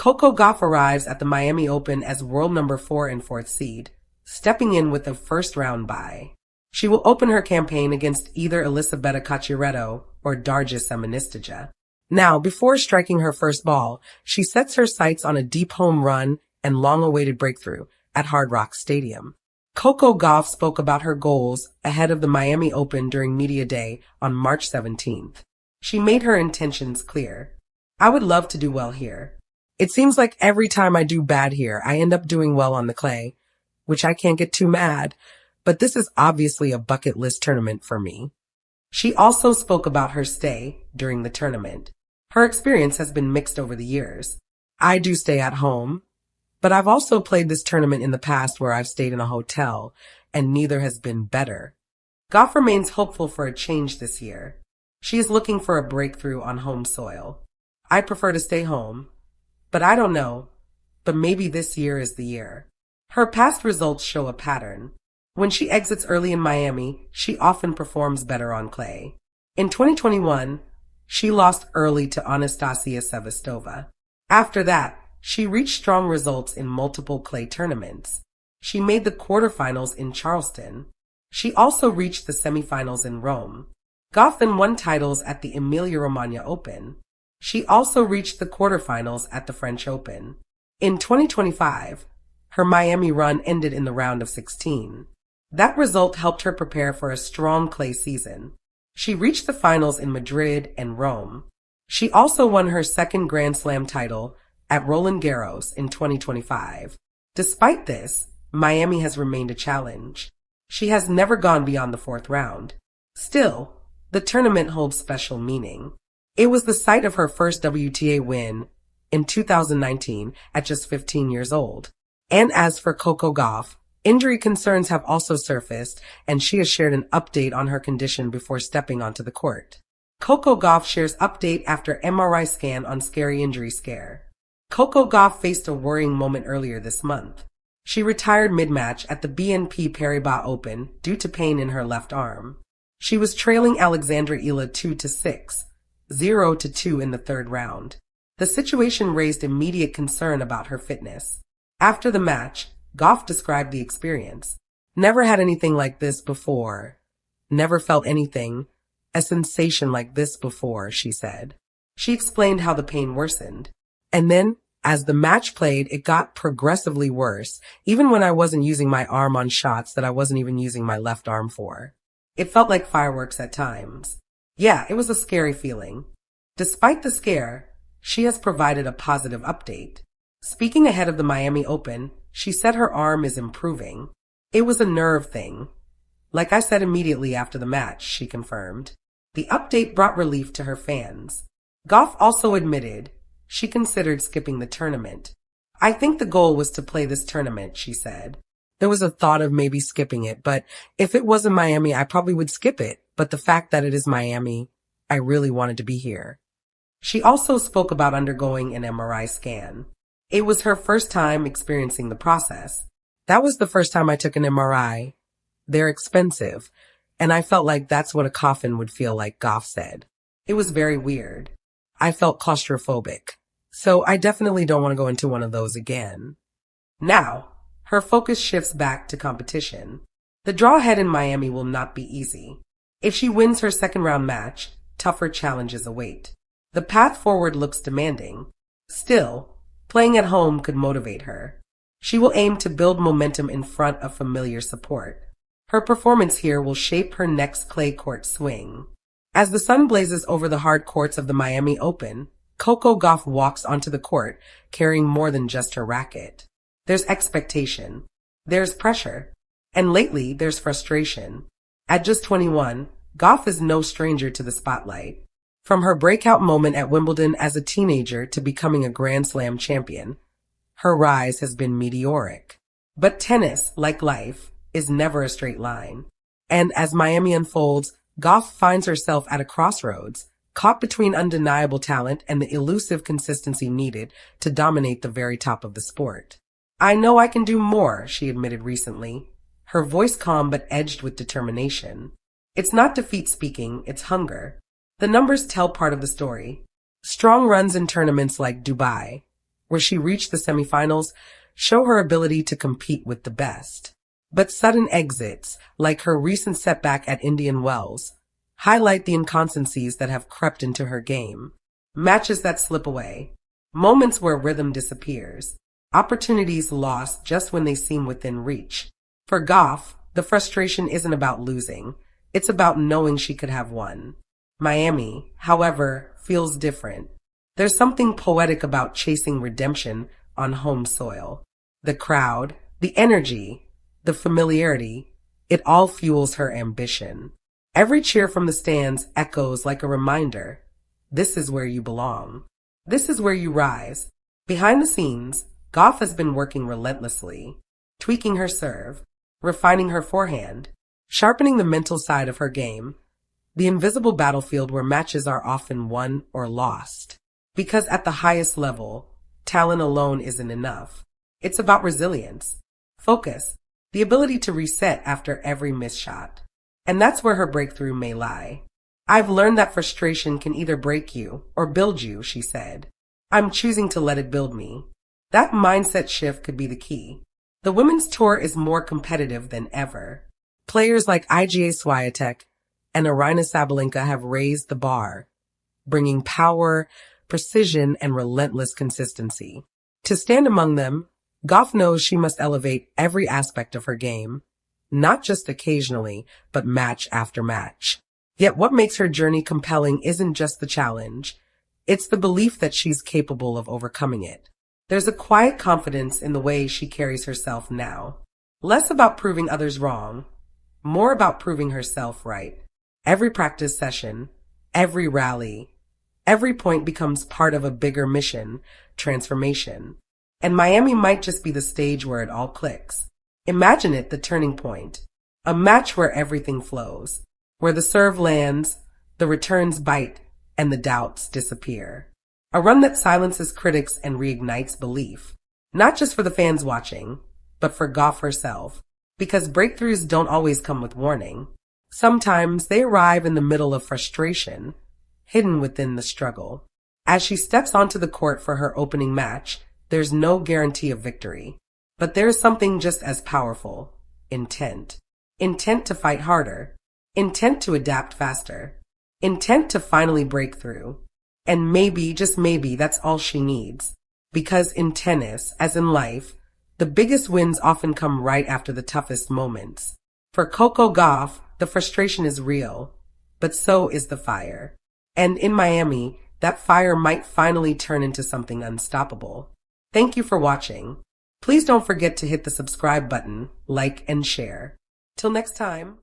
Coco Gauff arrives at the Miami Open as world number 4 and 4th seed, stepping in with a first-round bye. She will open her campaign against either Elisabetta Cocciaretto or Darja Semenistija. Now, before striking her first ball, she sets her sights on a deep home run and long-awaited breakthrough at Hard Rock Stadium. Coco Gauff spoke about her goals ahead of the Miami Open during Media Day on March 17th. She made her intentions clear. "I would love to do well here. It seems like every time I do bad here, I end up doing well on the clay, which I can't get too mad, but this is obviously a bucket list tournament for me." She also spoke about her stay during the tournament. Her experience has been mixed over the years. "I do stay at home, but I've also played this tournament in the past where I've stayed in a hotel, and neither has been better." Gauff remains hopeful for a change this year. She is looking for a breakthrough on home soil. "I prefer to stay home, but I don't know, but maybe this year is the year." Her past results show a pattern. When she exits early in Miami, she often performs better on clay. In 2021, she lost early to Anastasia Sevastova. After that, she reached strong results in multiple clay tournaments. She made the quarterfinals in Charleston. She also reached the semifinals in Rome. Gauff then won titles at the Emilia-Romagna Open. She also reached the quarterfinals at the French Open. In 2025, her Miami run ended in the round of 16. That result helped her prepare for a strong clay season. She reached the finals in Madrid and Rome. She also won her second Grand Slam title at Roland Garros in 2025. Despite this, Miami has remained a challenge. She has never gone beyond the 4th round. Still, the tournament holds special meaning. It was the site of her first WTA win in 2019 at just 15 years old. And as for Coco Gauff, injury concerns have also surfaced, and she has shared an update on her condition before stepping onto the court. Coco Gauff shares update after MRI scan on scary injury scare. Coco Gauff faced a worrying moment earlier this month. She retired mid-match at the BNP Paribas Open due to pain in her left arm. She was trailing Alexandra Ila 2-6, 0-2 in the 3rd round. The situation raised immediate concern about her fitness. After the match, Gauff described the experience. "Never had anything like this before. Never felt anything, a sensation like this before," she said. She explained how the pain worsened. "And then, as the match played, it got progressively worse, even when I wasn't using my arm on shots that I wasn't even using my left arm for. It felt like fireworks at times. Yeah, it was a scary feeling." Despite the scare, she has provided a positive update. Speaking ahead of the Miami Open, she said her arm is improving. "It was a nerve thing. Like I said immediately after the match," she confirmed. The update brought relief to her fans. Gauff also admitted she considered skipping the tournament. "I think the goal was to play this tournament," she said. "There was a thought of maybe skipping it, but if it wasn't Miami, I probably would skip it. But the fact that it is Miami, I really wanted to be here." She also spoke about undergoing an MRI scan. It was her first time experiencing the process. "That was the first time I took an MRI. They're expensive, and I felt like that's what a coffin would feel like," Gauff said. "It was very weird. I felt claustrophobic. So I definitely don't want to go into one of those again." Now, her focus shifts back to competition. The draw ahead in Miami will not be easy. If she wins her second-round match, tougher challenges await. The path forward looks demanding. Still, playing at home could motivate her. She will aim to build momentum in front of familiar support. Her performance here will shape her next clay court swing. As the sun blazes over the hard courts of the Miami Open, Coco Gauff walks onto the court carrying more than just her racket. There's expectation. There's pressure. And lately, there's frustration. At just 21, Gauff is no stranger to the spotlight. From her breakout moment at Wimbledon as a teenager to becoming a Grand Slam champion, her rise has been meteoric. But tennis, like life, is never a straight line. And as Miami unfolds, Gauff finds herself at a crossroads, caught between undeniable talent and the elusive consistency needed to dominate the very top of the sport. "I know I can do more," she admitted recently, her voice calm but edged with determination. "It's not defeat speaking, it's hunger." The numbers tell part of the story. Strong runs in tournaments like Dubai, where she reached the semifinals, show her ability to compete with the best. But sudden exits, like her recent setback at Indian Wells, highlight the inconsistencies that have crept into her game. Matches that slip away, moments where rhythm disappears, opportunities lost just when they seem within reach. For Gauff, the frustration isn't about losing, it's about knowing she could have won. Miami, however, feels different. There's something poetic about chasing redemption on home soil. The crowd, the energy, the familiarity, it all fuels her ambition. Every cheer from the stands echoes like a reminder. This is where you belong. This is where you rise. Behind the scenes, Gauff has been working relentlessly, tweaking her serve, refining her forehand, sharpening the mental side of her game, the invisible battlefield where matches are often won or lost. Because at the highest level, talent alone isn't enough. It's about resilience, focus, the ability to reset after every missed shot. And that's where her breakthrough may lie. I've learned that frustration can either break you or build you, she said. I'm choosing to let it build me. That mindset shift could be the key. The women's tour is more competitive than ever. Players like Iga Swiatek and Aryna Sabalenka have raised the bar, bringing power, precision, and relentless consistency. To stand among them, Gauff knows she must elevate every aspect of her game, not just occasionally, but match after match. Yet what makes her journey compelling isn't just the challenge, it's the belief that she's capable of overcoming it. There's a quiet confidence in the way she carries herself now. Less about proving others wrong, more about proving herself right. Every practice session, every rally, every point becomes part of a bigger mission, transformation. And Miami might just be the stage where it all clicks. Imagine it, the turning point. A match where everything flows, where the serve lands, the returns bite, and the doubts disappear. A run that silences critics and reignites belief. Not just for the fans watching, but for Gauff herself. Because breakthroughs don't always come with warning. Sometimes they arrive in the middle of frustration, hidden within the struggle. As she steps onto the court for her opening match, there's no guarantee of victory. But there's something just as powerful. Intent. Intent to fight harder. Intent to adapt faster. Intent to finally break through. And maybe, just maybe, that's all she needs. Because in tennis, as in life, the biggest wins often come right after the toughest moments. For Coco Gauff, the frustration is real, but so is the fire. And in Miami, that fire might finally turn into something unstoppable. Thank you for watching. Please don't forget to hit the subscribe button, like, and share. Till next time.